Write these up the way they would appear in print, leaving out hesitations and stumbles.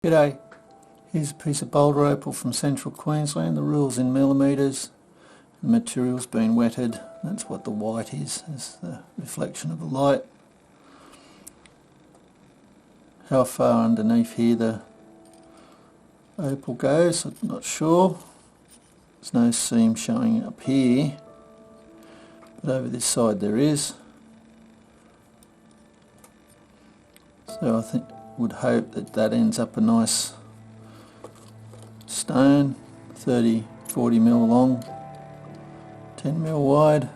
G'day, here's a piece of Boulder Opal from central Queensland. The rule's in millimetres, the material's been wetted. That's what the white is the reflection of the light. How far underneath here the opal goes, I'm not sure. There's no seam showing up here, but over this side there is. So I would hope that that ends up a nice stone, 30-40 mil long, 10 mil wide.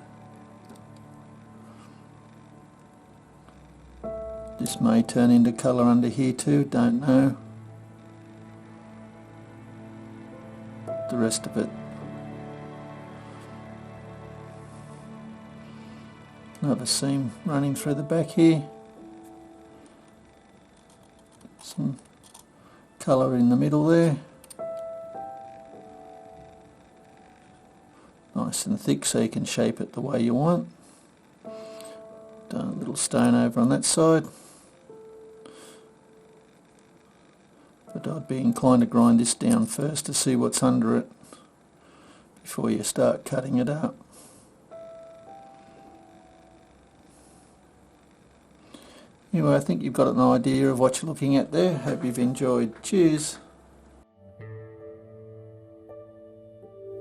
This may turn into colour under here too, don't know. The rest of it, another seam running through the back here. Some colour in the middle there, nice and thick so you can shape it the way you want. Done a little stone over on that side, but I'd be inclined to grind this down first to see what's under it before you start cutting it up. Anyway, I think you've got an idea of what you're looking at there. Hope you've enjoyed. Cheers.